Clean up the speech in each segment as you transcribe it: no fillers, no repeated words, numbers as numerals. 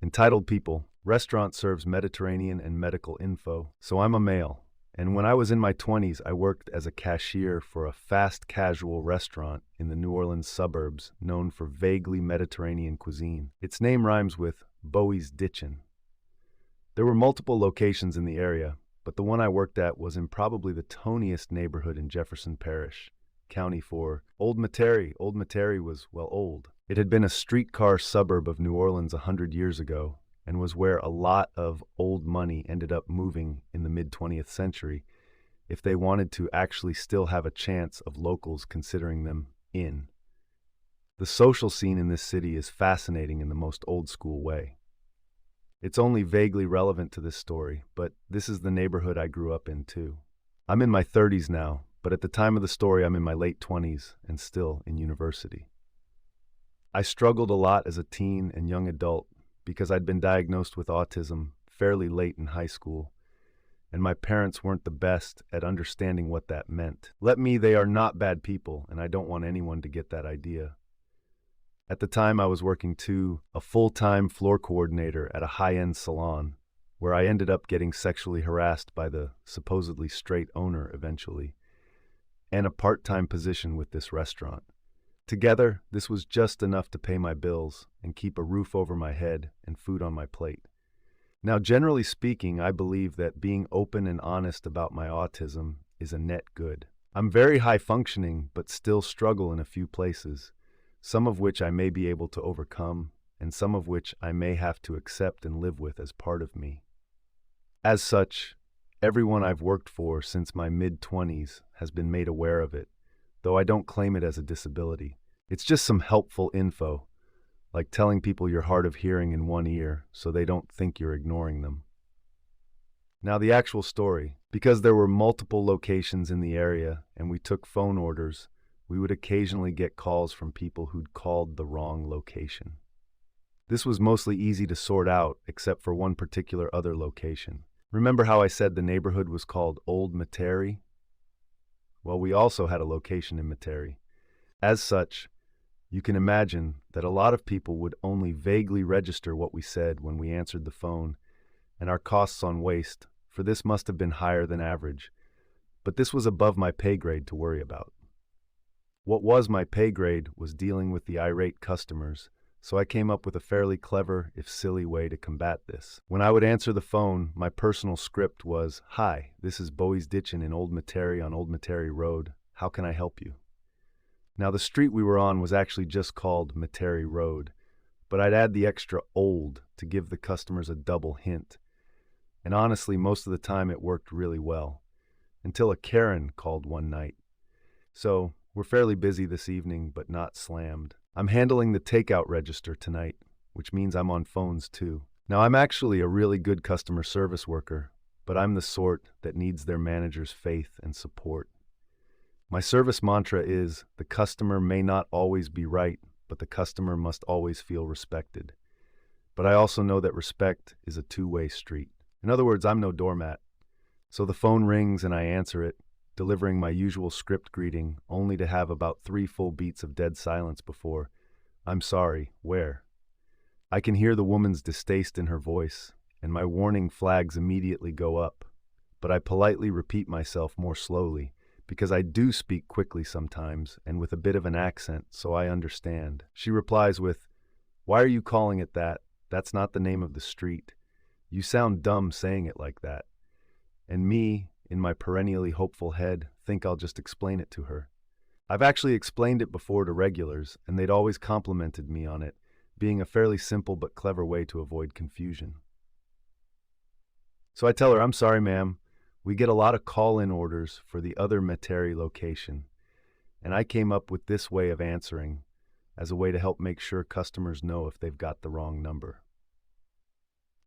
Entitled People, restaurant serves Mediterranean and medical info. So I'm a male. And when I was in my 20s, I worked as a cashier for a fast casual restaurant in the New Orleans suburbs known for vaguely Mediterranean cuisine. Its name rhymes with Bowie's Ditchin'. There were multiple locations in the area, but the one I worked at was in probably the toniest neighborhood in Jefferson Parish, County 4. Old Metairie. Old Metairie was, well, old. It had been a streetcar suburb of New Orleans 100 years ago, and was where a lot of old money ended up moving in the mid-20th century if they wanted to actually still have a chance of locals considering them in. The social scene in this city is fascinating in the most old-school way. It's only vaguely relevant to this story, but this is the neighborhood I grew up in too. I'm in my 30s now, but at the time of the story I'm in my late 20s and still in university. I struggled a lot as a teen and young adult because I'd been diagnosed with autism fairly late in high school, and my parents weren't the best at understanding what that meant. They are not bad people, and I don't want anyone to get that idea. At the time, I was working a full-time floor coordinator at a high-end salon, where I ended up getting sexually harassed by the supposedly straight owner eventually, and a part-time position with this restaurant. Together, this was just enough to pay my bills and keep a roof over my head and food on my plate. Now, generally speaking, I believe that being open and honest about my autism is a net good. I'm very high-functioning, but still struggle in a few places, some of which I may be able to overcome, and some of which I may have to accept and live with as part of me. As such, everyone I've worked for since my mid-20s has been made aware of it, though I don't claim it as a disability. It's just some helpful info, like telling people you're hard of hearing in one ear so they don't think you're ignoring them. Now the actual story. Because there were multiple locations in the area and we took phone orders, we would occasionally get calls from people who'd called the wrong location. This was mostly easy to sort out, except for one particular other location. Remember how I said the neighborhood was called Old Metairie? Well, we also had a location in Metairie. As such, you can imagine that a lot of people would only vaguely register what we said when we answered the phone, and our costs on waste for this must have been higher than average, but this was above my pay grade to worry about. What was my pay grade was dealing with the irate customers, so I came up with a fairly clever, if silly, way to combat this. When I would answer the phone, my personal script was, "Hi, this is Bowie's Ditchin' in Old Metairie on Old Metairie Road. How can I help you?" Now, the street we were on was actually just called Metairie Road, but I'd add the extra old to give the customers a double hint. And honestly, most of the time it worked really well, until a Karen called one night. So, we're fairly busy this evening, but not slammed. I'm handling the takeout register tonight, which means I'm on phones too. Now, I'm actually a really good customer service worker, but I'm the sort that needs their manager's faith and support. My service mantra is, the customer may not always be right, but the customer must always feel respected. But I also know that respect is a two-way street. In other words, I'm no doormat. So the phone rings and I answer it, delivering my usual script greeting, only to have about 3 full beats of dead silence before, "I'm sorry, where?" I can hear the woman's distaste in her voice, and my warning flags immediately go up, but I politely repeat myself more slowly, because I do speak quickly sometimes and with a bit of an accent, so I understand. She replies with, "Why are you calling it that? That's not the name of the street. You sound dumb saying it like that." And me, in my perennially hopeful head, think I'll just explain it to her. I've actually explained it before to regulars, and they'd always complimented me on it, being a fairly simple but clever way to avoid confusion. So I tell her, "I'm sorry, ma'am. We get a lot of call-in orders for the other Metairie location, and I came up with this way of answering as a way to help make sure customers know if they've got the wrong number."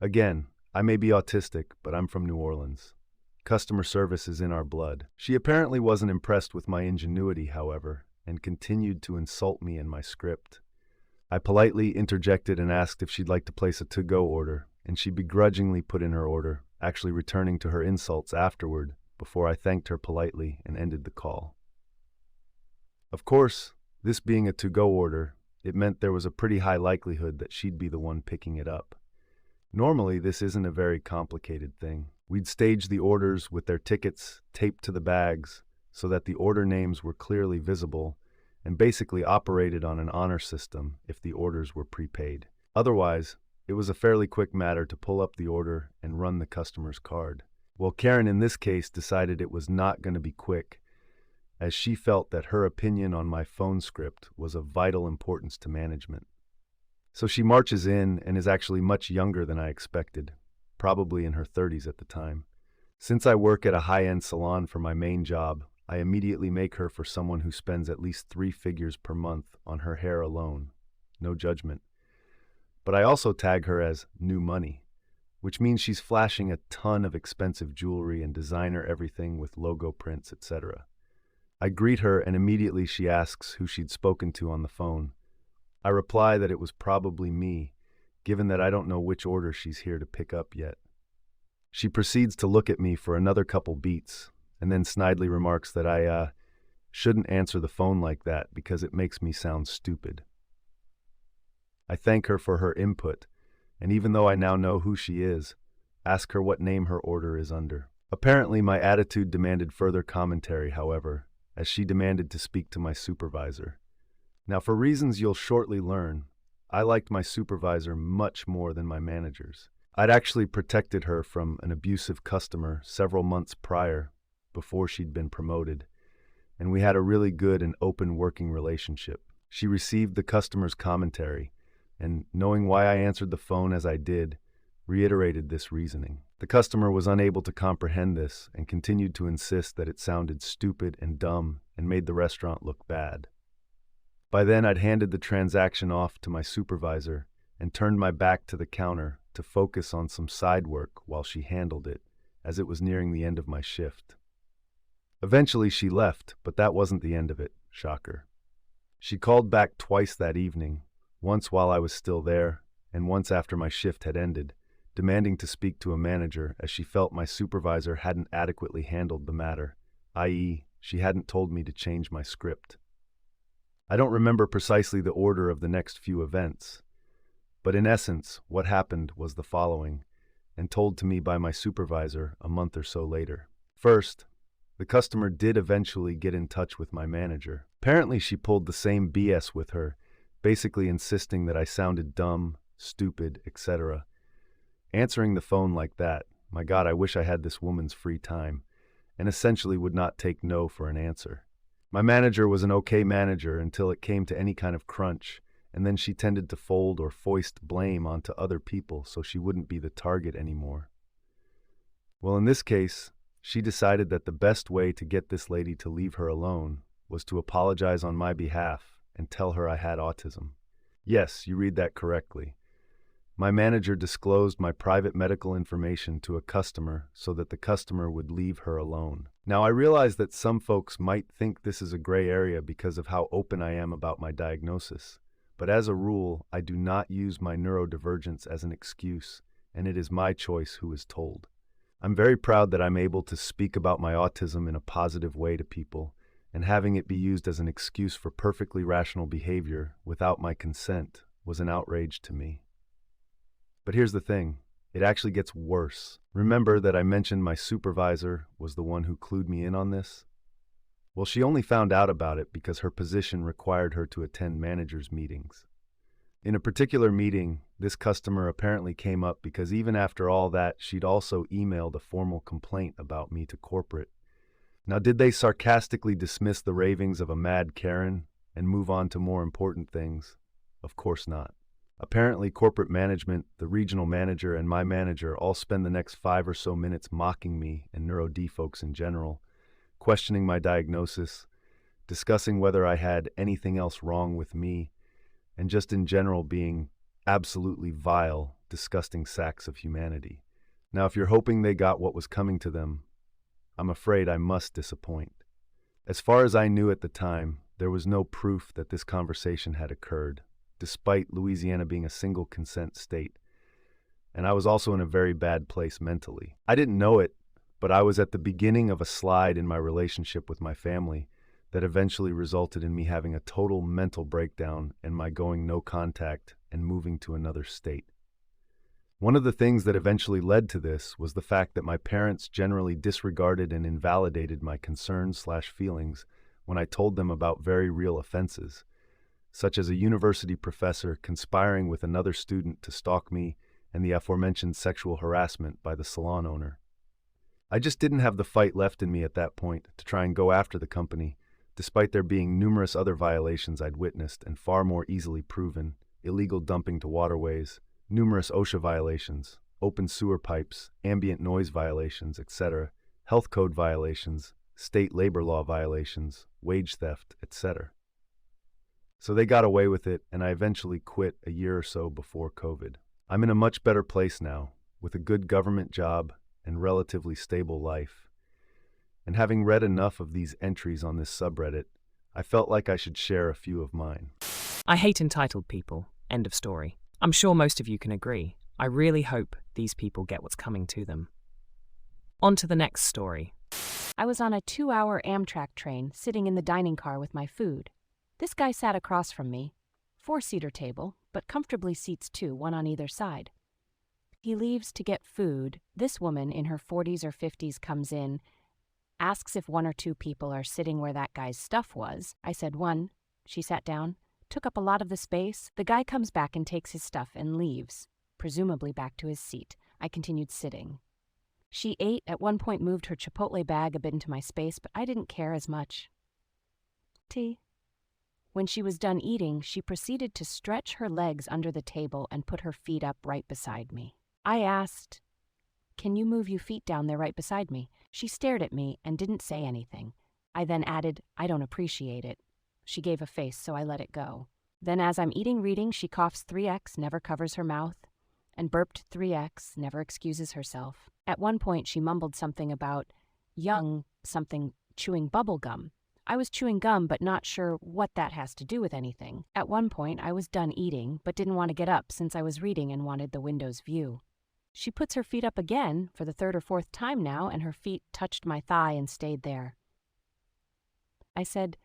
Again, I may be autistic, but I'm from New Orleans. Customer service is in our blood. She apparently wasn't impressed with my ingenuity, however, and continued to insult me in my script. I politely interjected and asked if she'd like to place a to-go order, and she begrudgingly put in her order, actually returning to her insults afterward, before I thanked her politely and ended the call. Of course, this being a to-go order, it meant there was a pretty high likelihood that she'd be the one picking it up. Normally, this isn't a very complicated thing. We'd stage the orders with their tickets taped to the bags so that the order names were clearly visible and basically operated on an honor system if the orders were prepaid. Otherwise, it was a fairly quick matter to pull up the order and run the customer's card. Well, Karen in this case decided it was not going to be quick, as she felt that her opinion on my phone script was of vital importance to management. So she marches in and is actually much younger than I expected, probably in her 30s at the time. Since I work at a high-end salon for my main job, I immediately make her for someone who spends at least 3 figures per month on her hair alone. No judgment. But I also tag her as new money, which means she's flashing a ton of expensive jewelry and designer everything with logo prints, etc. I greet her and immediately she asks who she'd spoken to on the phone. I reply that it was probably me, given that I don't know which order she's here to pick up yet. She proceeds to look at me for another couple beats, and then snidely remarks that I shouldn't answer the phone like that because it makes me sound stupid. I thank her for her input, and even though I now know who she is, ask her what name her order is under. Apparently, my attitude demanded further commentary, however, as she demanded to speak to my supervisor. Now, for reasons you'll shortly learn, I liked my supervisor much more than my managers. I'd actually protected her from an abusive customer several months prior, before she'd been promoted, and we had a really good and open working relationship. She received the customer's commentary, and knowing why I answered the phone as I did, reiterated this reasoning. The customer was unable to comprehend this and continued to insist that it sounded stupid and dumb and made the restaurant look bad. By then, I'd handed the transaction off to my supervisor and turned my back to the counter to focus on some side work while she handled it, as it was nearing the end of my shift. Eventually, she left, but that wasn't the end of it. Shocker. She called back twice that evening, once while I was still there, and once after my shift had ended, demanding to speak to a manager as she felt my supervisor hadn't adequately handled the matter, i.e., she hadn't told me to change my script. I don't remember precisely the order of the next few events, but in essence, what happened was the following, and told to me by my supervisor a month or so later. First, the customer did eventually get in touch with my manager. Apparently, she pulled the same BS with her, basically insisting that I sounded dumb, stupid, etc. Answering the phone like that, my God, I wish I had this woman's free time, and essentially would not take no for an answer. My manager was an okay manager until it came to any kind of crunch, and then she tended to fold or foist blame onto other people so she wouldn't be the target anymore. Well, in this case, she decided that the best way to get this lady to leave her alone was to apologize on my behalf and tell her I had autism. Yes, you read that correctly. My manager disclosed my private medical information to a customer so that the customer would leave her alone. Now, I realize that some folks might think this is a gray area because of how open I am about my diagnosis, but as a rule, I do not use my neurodivergence as an excuse, and it is my choice who is told. I'm very proud that I'm able to speak about my autism in a positive way to people, and having it be used as an excuse for perfectly rational behavior without my consent was an outrage to me. But here's the thing, it actually gets worse. Remember that I mentioned my supervisor was the one who clued me in on this? Well, she only found out about it because her position required her to attend managers' meetings. In a particular meeting, this customer apparently came up because even after all that, she'd also emailed a formal complaint about me to corporate. Now, did they sarcastically dismiss the ravings of a mad Karen and move on to more important things? Of course not. Apparently, corporate management, the regional manager, and my manager all spend the next 5 or so minutes mocking me and neuro-D folks in general, questioning my diagnosis, discussing whether I had anything else wrong with me, and just in general being absolutely vile, disgusting sacks of humanity. Now, if you're hoping they got what was coming to them, I'm afraid I must disappoint. As far as I knew at the time, there was no proof that this conversation had occurred, despite Louisiana being a single consent state, and I was also in a very bad place mentally. I didn't know it, but I was at the beginning of a slide in my relationship with my family that eventually resulted in me having a total mental breakdown and my going no contact and moving to another state. One of the things that eventually led to this was the fact that my parents generally disregarded and invalidated my concerns/feelings when I told them about very real offenses, such as a university professor conspiring with another student to stalk me and the aforementioned sexual harassment by the salon owner. I just didn't have the fight left in me at that point to try and go after the company, despite there being numerous other violations I'd witnessed and far more easily proven: illegal dumping to waterways, numerous OSHA violations, open sewer pipes, ambient noise violations, etc., health code violations, state labor law violations, wage theft, etc. So they got away with it, and I eventually quit a year or so before COVID. I'm in a much better place now, with a good government job and relatively stable life. And having read enough of these entries on this subreddit, I felt like I should share a few of mine. I hate entitled people. End of story. I'm sure most of you can agree. I really hope these people get what's coming to them. On to the next story. I was on a 2-hour Amtrak train sitting in the dining car with my food. This guy sat across from me, 4-seater table, but comfortably seats 2, one on either side. He leaves to get food. This woman in her 40s or 50s comes in, asks if 1 or 2 people are sitting where that guy's stuff was. I said 1. She sat down, took up a lot of the space. The guy comes back and takes his stuff and leaves, presumably back to his seat. I continued sitting. She ate, at one point moved her Chipotle bag a bit into my space, but I didn't care as much. Tea. When she was done eating, she proceeded to stretch her legs under the table and put her feet up right beside me. I asked, "Can you move your feet down there right beside me?" She stared at me and didn't say anything. I then added, "I don't appreciate it." She gave a face, so I let it go. Then as I'm reading, she coughs 3x, never covers her mouth, and burped 3x, never excuses herself. At one point, she mumbled something about something chewing bubble gum. I was chewing gum, but not sure what that has to do with anything. At one point, I was done eating, but didn't want to get up since I was reading and wanted the window's view. She puts her feet up again, for the 3rd or 4th time now, and her feet touched my thigh and stayed there. I said,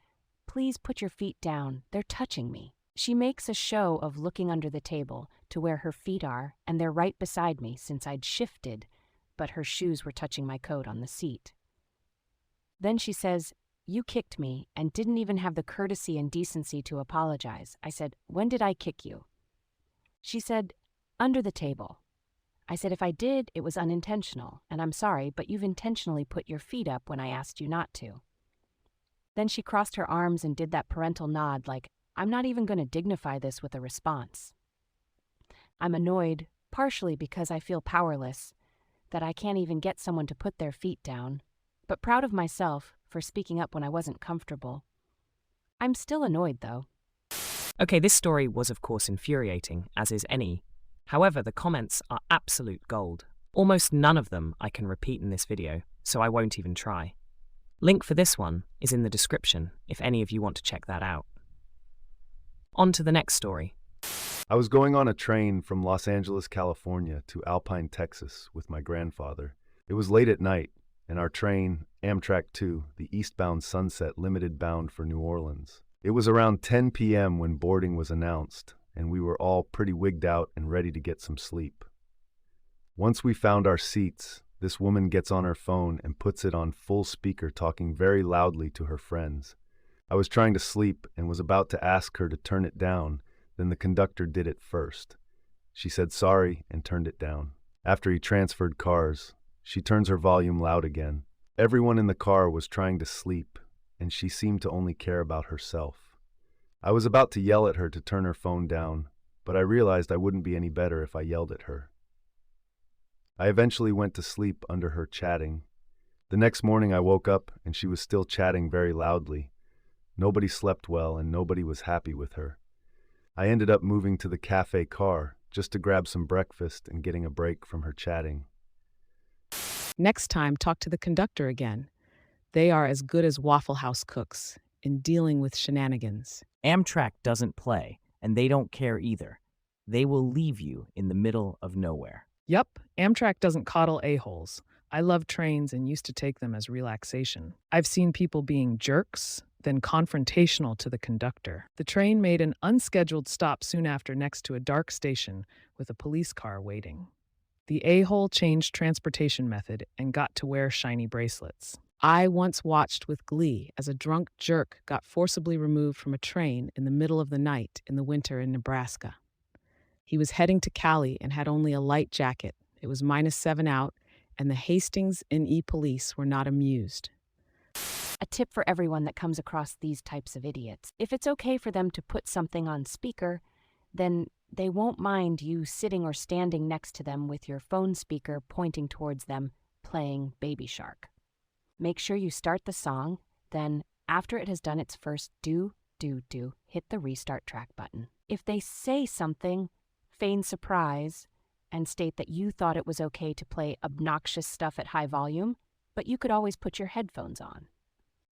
"Please put your feet down. They're touching me." She makes a show of looking under the table to where her feet are, and they're right beside me since I'd shifted, but her shoes were touching my coat on the seat. Then she says, "You kicked me and didn't even have the courtesy and decency to apologize." I said, "When did I kick you?" She said, "Under the table." I said, "If I did, it was unintentional, and I'm sorry, but you've intentionally put your feet up when I asked you not to." Then she crossed her arms and did that parental nod like, I'm not even going to dignify this with a response. I'm annoyed, partially because I feel powerless, that I can't even get someone to put their feet down, but proud of myself for speaking up when I wasn't comfortable. I'm still annoyed, though. Okay, this story was of course infuriating, as is any. However, the comments are absolute gold. Almost none of them I can repeat in this video, so I won't even try. Link for this one is in the description if any of you want to check that out. On to the next story. I was going on a train from Los Angeles, California to Alpine, Texas with my grandfather. It was late at night, and our train, Amtrak 2, the eastbound Sunset Limited bound for New Orleans. It was around 10 p.m. when boarding was announced, and we were all pretty wigged out and ready to get some sleep. Once we found our seats, this woman gets on her phone and puts it on full speaker, talking very loudly to her friends. I was trying to sleep and was about to ask her to turn it down, then the conductor did it first. She said sorry and turned it down. After he transferred cars, she turns her volume loud again. Everyone in the car was trying to sleep, and she seemed to only care about herself. I was about to yell at her to turn her phone down, but I realized I wouldn't be any better if I yelled at her. I eventually went to sleep under her chatting. The next morning I woke up and she was still chatting very loudly. Nobody slept well and nobody was happy with her. I ended up moving to the cafe car just to grab some breakfast and getting a break from her chatting. Next time, talk to the conductor again. They are as good as Waffle House cooks in dealing with shenanigans. Amtrak doesn't play, and they don't care either. They will leave you in the middle of nowhere. Yup, Amtrak doesn't coddle a-holes. I love trains and used to take them as relaxation. I've seen people being jerks, then confrontational to the conductor. The train made an unscheduled stop soon after next to a dark station with a police car waiting. The a-hole changed transportation method and got to wear shiny bracelets. I once watched with glee as a drunk jerk got forcibly removed from a train in the middle of the night in the winter in Nebraska. He was heading to Cali and had only a light jacket. It was -7 out, and the Hastings NE police were not amused. A tip for everyone that comes across these types of idiots. If it's okay for them to put something on speaker, then they won't mind you sitting or standing next to them with your phone speaker pointing towards them, playing Baby Shark. Make sure you start the song, then, after it has done its first do, hit the restart track button. If they say something, feign surprise, and state that you thought it was okay to play obnoxious stuff at high volume, but you could always put your headphones on.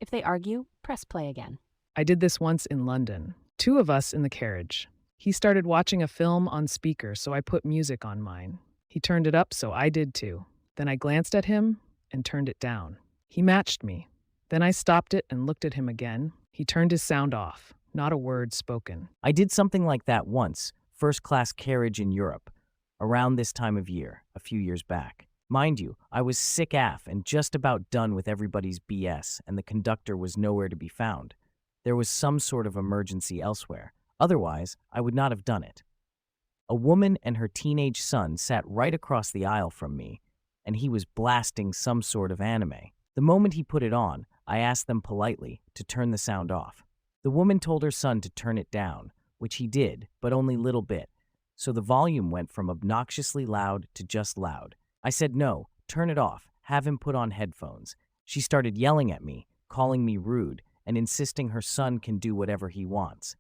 If they argue, press play again. I did this once in London. 2 of us in the carriage. He started watching a film on speaker, so I put music on mine. He turned it up, so I did too. Then I glanced at him and turned it down. He matched me. Then I stopped it and looked at him again. He turned his sound off. Not a word spoken. I did something like that once, first-class carriage in Europe, around this time of year, a few years back. Mind you, I was sick AF and just about done with everybody's BS, and the conductor was nowhere to be found. There was some sort of emergency elsewhere. Otherwise, I would not have done it. A woman and her teenage son sat right across the aisle from me, and he was blasting some sort of anime. The moment he put it on, I asked them politely to turn the sound off. The woman told her son to turn it down, which he did, but only a little bit, so the volume went from obnoxiously loud to just loud. I said no, turn it off, have him put on headphones. She started yelling at me, calling me rude, and insisting her son can do whatever he wants.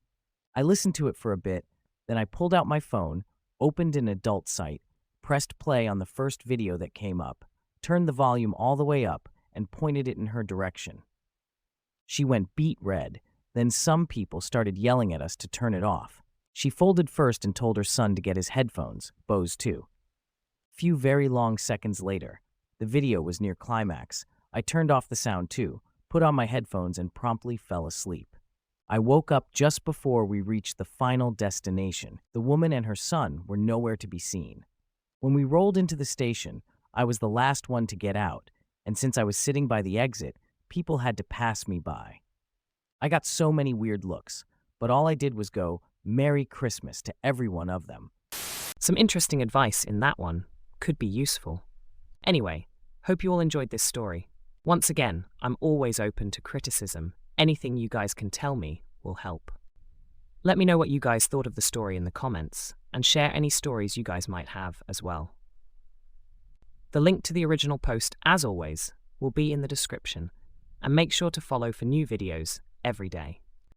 I listened to it for a bit, then I pulled out my phone, opened an adult site, pressed play on the first video that came up, turned the volume all the way up, and pointed it in her direction. She went beet red, then some people started yelling at us to turn it off. She folded first and told her son to get his headphones, Bose too. Few very long seconds later, the video was near climax. I turned off the sound too, put on my headphones, and promptly fell asleep. I woke up just before we reached the final destination. The woman and her son were nowhere to be seen. When we rolled into the station, I was the last one to get out, and since I was sitting by the exit, people had to pass me by. I got so many weird looks, but all I did was go, "Merry Christmas" to every one of them. Some interesting advice in that one. Could be useful. Anyway, hope you all enjoyed this story. Once again, I'm always open to criticism. Anything you guys can tell me will help. Let me know what you guys thought of the story in the comments, and share any stories you guys might have as well. The link to the original post, as always, will be in the description, and make sure to follow for new videos every day.